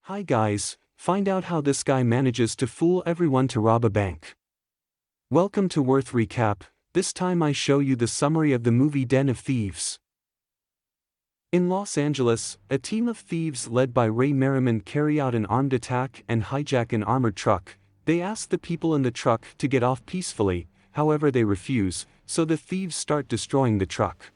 Hi guys, find out how this guy manages to fool everyone to rob a bank. Welcome to Worth Recap. This time I show you the summary of the movie Den of Thieves. In Los Angeles, a team of thieves led by Ray Merriman carry out an armed attack and hijack an armored truck. They ask the people in the truck to get off peacefully, however they refuse, so the thieves start destroying the truck.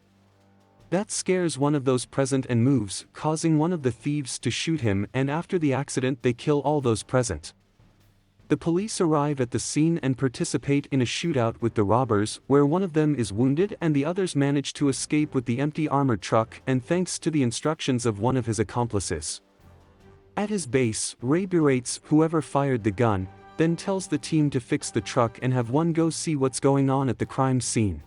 That scares one of those present and moves, causing one of the thieves to shoot him, and after the accident they kill all those present. The police arrive at the scene and participate in a shootout with the robbers, where one of them is wounded and the others manage to escape with the empty armored truck and thanks to the instructions of one of his accomplices. At his base, Ray berates whoever fired the gun, then tells the team to fix the truck and have one go see what's going on at the crime scene.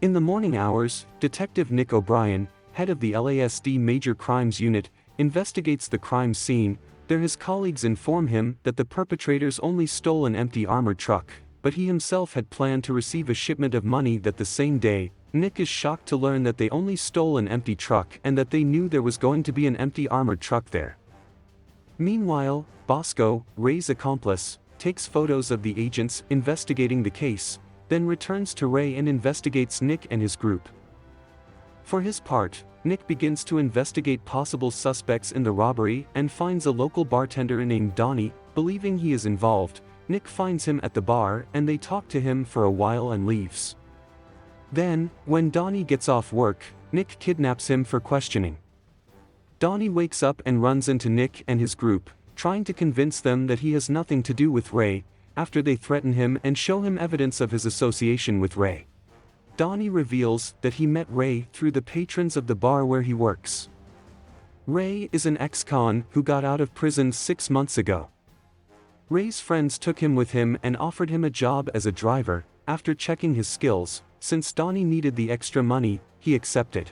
In the morning hours, Detective Nick O'Brien, head of the LASD Major Crimes Unit, investigates the crime scene. There his colleagues inform him that the perpetrators only stole an empty armored truck, but he himself had planned to receive a shipment of money that the same day. Nick is shocked to learn that they only stole an empty truck and that they knew there was going to be an empty armored truck there. Meanwhile, Bosco, Ray's accomplice, takes photos of the agents investigating the case, then returns to Ray and investigates Nick and his group. For his part, Nick begins to investigate possible suspects in the robbery and finds a local bartender named Donnie. Believing he is involved, Nick finds him at the bar and they talk to him for a while and leaves. Then, when Donnie gets off work, Nick kidnaps him for questioning. Donnie wakes up and runs into Nick and his group, trying to convince them that he has nothing to do with Ray, after they threaten him and show him evidence of his association with Ray. Donnie reveals that he met Ray through the patrons of the bar where he works. Ray is an ex-con who got out of prison 6 months ago. Ray's friends took him with him and offered him a job as a driver. After checking his skills, since Donnie needed the extra money, he accepted.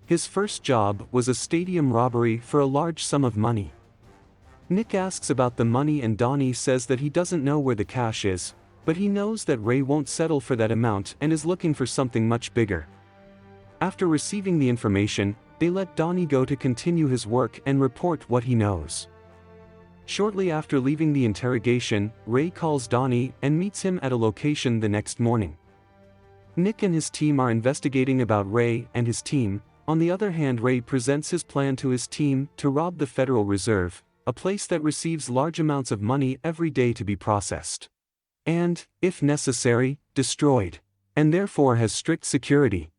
His first job was a stadium robbery for a large sum of money. Nick asks about the money and Donnie says that he doesn't know where the cash is, but he knows that Ray won't settle for that amount and is looking for something much bigger. After receiving the information, they let Donnie go to continue his work and report what he knows. Shortly after leaving the interrogation, Ray calls Donnie and meets him at a location the next morning. Nick and his team are investigating about Ray and his team. On the other hand, Ray presents his plan to his team to rob the Federal Reserve, a place that receives large amounts of money every day to be processed. And, if necessary, destroyed. And therefore has strict security.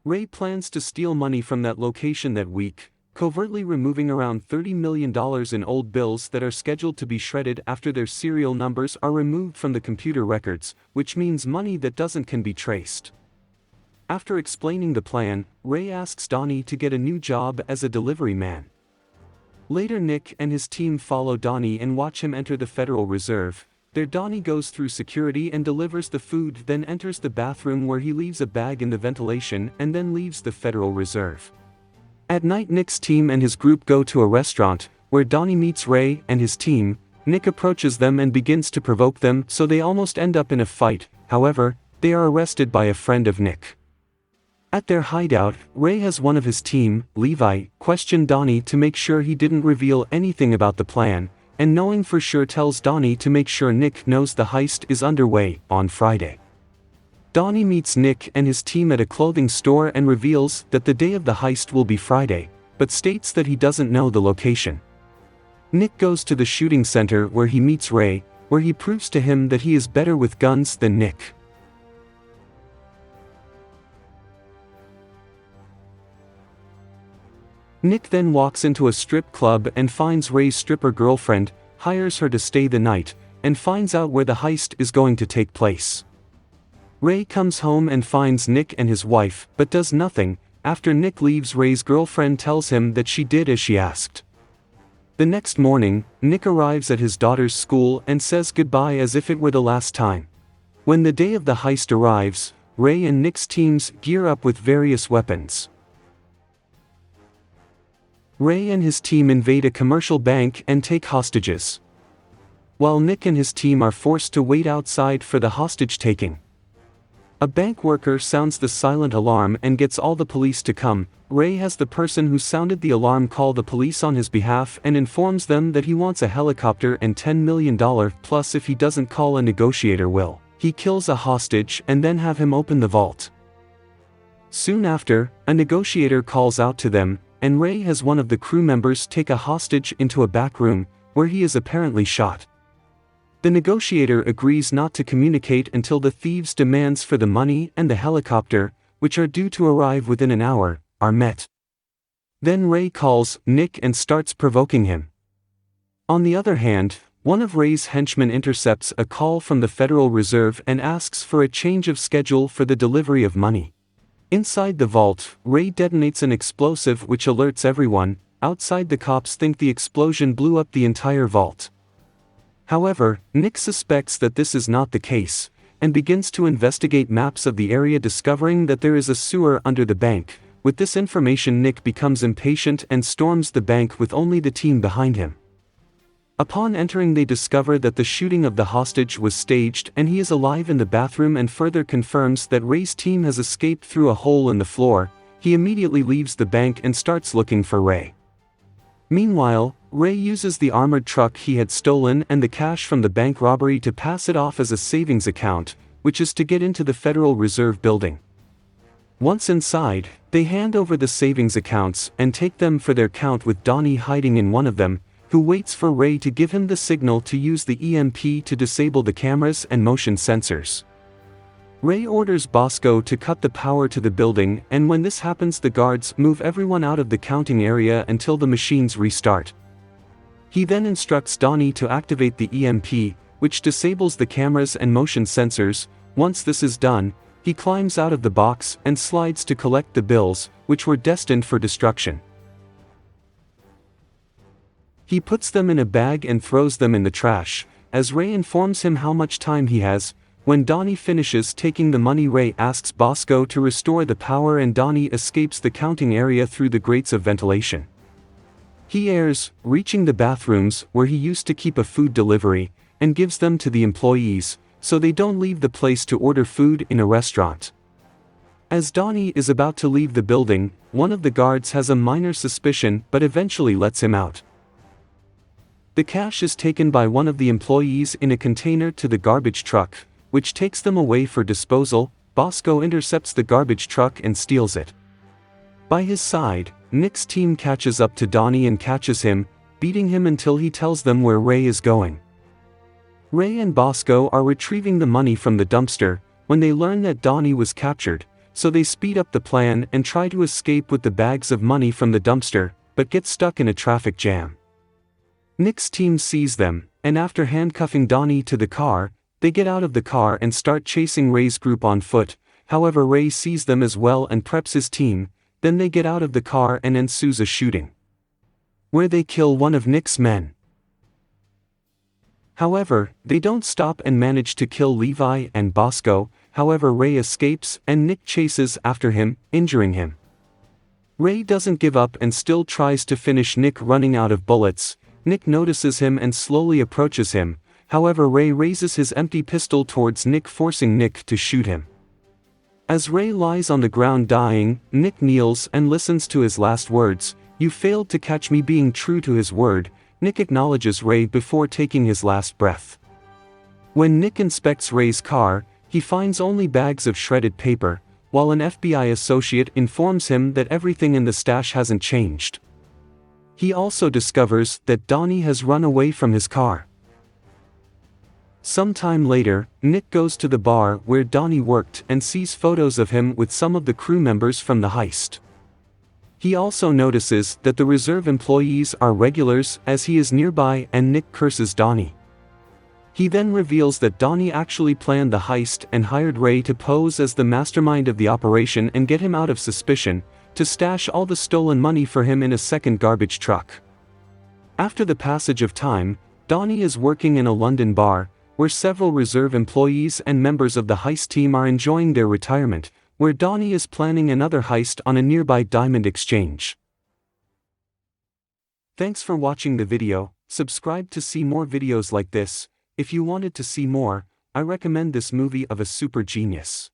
Ray plans to steal money from that location that week, covertly removing around $30 million in old bills that are scheduled to be shredded after their serial numbers are removed from the computer records, which means money that can be traced. After explaining the plan, Ray asks Donnie to get a new job as a delivery man. Later, Nick and his team follow Donnie and watch him enter the Federal Reserve. There Donnie goes through security and delivers the food, then enters the bathroom where he leaves a bag in the ventilation and then leaves the Federal Reserve. At night, Nick's team and his group go to a restaurant, where Donnie meets Ray and his team. Nick approaches them and begins to provoke them, so they almost end up in a fight. However, they are arrested by a friend of Nick. At their hideout, Ray has one of his team, Levi, question Donnie to make sure he didn't reveal anything about the plan, and knowing for sure tells Donnie to make sure Nick knows the heist is underway on Friday. Donnie meets Nick and his team at a clothing store and reveals that the day of the heist will be Friday, but states that he doesn't know the location. Nick goes to the shooting center where he meets Ray, where he proves to him that he is better with guns than Nick. Nick then walks into a strip club and finds Ray's stripper girlfriend, hires her to stay the night, and finds out where the heist is going to take place. Ray comes home and finds Nick and his wife, but does nothing. After Nick leaves, Ray's girlfriend tells him that she did as she asked. The next morning, Nick arrives at his daughter's school and says goodbye as if it were the last time. When the day of the heist arrives, Ray and Nick's teams gear up with various weapons. Ray and his team invade a commercial bank and take hostages, while Nick and his team are forced to wait outside for the hostage-taking. A bank worker sounds the silent alarm and gets all the police to come. Ray has the person who sounded the alarm call the police on his behalf and informs them that he wants a helicopter and $10 million plus if he doesn't call a negotiator will. He kills a hostage and then have him open the vault. Soon after, a negotiator calls out to them, and Ray has one of the crew members take a hostage into a back room, where he is apparently shot. The negotiator agrees not to communicate until the thieves' demands for the money and the helicopter, which are due to arrive within an hour, are met. Then Ray calls Nick and starts provoking him. On the other hand, one of Ray's henchmen intercepts a call from the Federal Reserve and asks for a change of schedule for the delivery of money. Inside the vault, Ray detonates an explosive which alerts everyone. Outside, the cops think the explosion blew up the entire vault. However, Nick suspects that this is not the case, and begins to investigate maps of the area, discovering that there is a sewer under the bank. With this information, Nick becomes impatient and storms the bank with only the team behind him. Upon entering, they discover that the shooting of the hostage was staged and he is alive in the bathroom, and further confirms that Ray's team has escaped through a hole in the floor. He immediately leaves the bank and starts looking for Ray. Meanwhile, Ray uses the armored truck he had stolen and the cash from the bank robbery to pass it off as a savings account, which is to get into the Federal Reserve building. Once inside, they hand over the savings accounts and take them for their count, with Donnie hiding in one of them, who waits for Ray to give him the signal to use the EMP to disable the cameras and motion sensors. Ray orders Bosco to cut the power to the building, and when this happens, the guards move everyone out of the counting area until the machines restart. He then instructs Donnie to activate the EMP, which disables the cameras and motion sensors. Once this is done, he climbs out of the box and slides to collect the bills, which were destined for destruction. He puts them in a bag and throws them in the trash, as Ray informs him how much time he has. When Donnie finishes taking the money, Ray asks Bosco to restore the power, and Donnie escapes the counting area through the grates of ventilation. He airs, reaching the bathrooms where he used to keep a food delivery, and gives them to the employees, so they don't leave the place to order food in a restaurant. As Donnie is about to leave the building, one of the guards has a minor suspicion but eventually lets him out. The cash is taken by one of the employees in a container to the garbage truck, which takes them away for disposal. Bosco intercepts the garbage truck and steals it. By his side, Nick's team catches up to Donnie and catches him, beating him until he tells them where Ray is going. Ray and Bosco are retrieving the money from the dumpster when they learn that Donnie was captured, so they speed up the plan and try to escape with the bags of money from the dumpster, but get stuck in a traffic jam. Nick's team sees them, and after handcuffing Donnie to the car, they get out of the car and start chasing Ray's group on foot. However, Ray sees them as well and preps his team. Then they get out of the car and ensues a shooting, where they kill one of Nick's men. However, they don't stop and manage to kill Levi and Bosco. However, Ray escapes and Nick chases after him, injuring him. Ray doesn't give up and still tries to finish Nick, running out of bullets. Nick notices him and slowly approaches him. However, Ray raises his empty pistol towards Nick, forcing Nick to shoot him. As Ray lies on the ground dying, Nick kneels and listens to his last words. "You failed to catch me." Being true to his word, Nick acknowledges Ray before taking his last breath. When Nick inspects Ray's car, he finds only bags of shredded paper, while an FBI associate informs him that everything in the stash hasn't changed. He also discovers that Donnie has run away from his car. Sometime later, Nick goes to the bar where Donnie worked and sees photos of him with some of the crew members from the heist. He also notices that the reserve employees are regulars as he is nearby, and Nick curses Donnie. He then reveals that Donnie actually planned the heist and hired Ray to pose as the mastermind of the operation and get him out of suspicion, to stash all the stolen money for him in a second garbage truck. After the passage of time, Donnie is working in a London bar, where several reserve employees and members of the heist team are enjoying their retirement, where Donnie is planning another heist on a nearby diamond exchange. Thanks for watching the video. Subscribe to see more videos like this. If you wanted to see more, I recommend this movie of a super genius.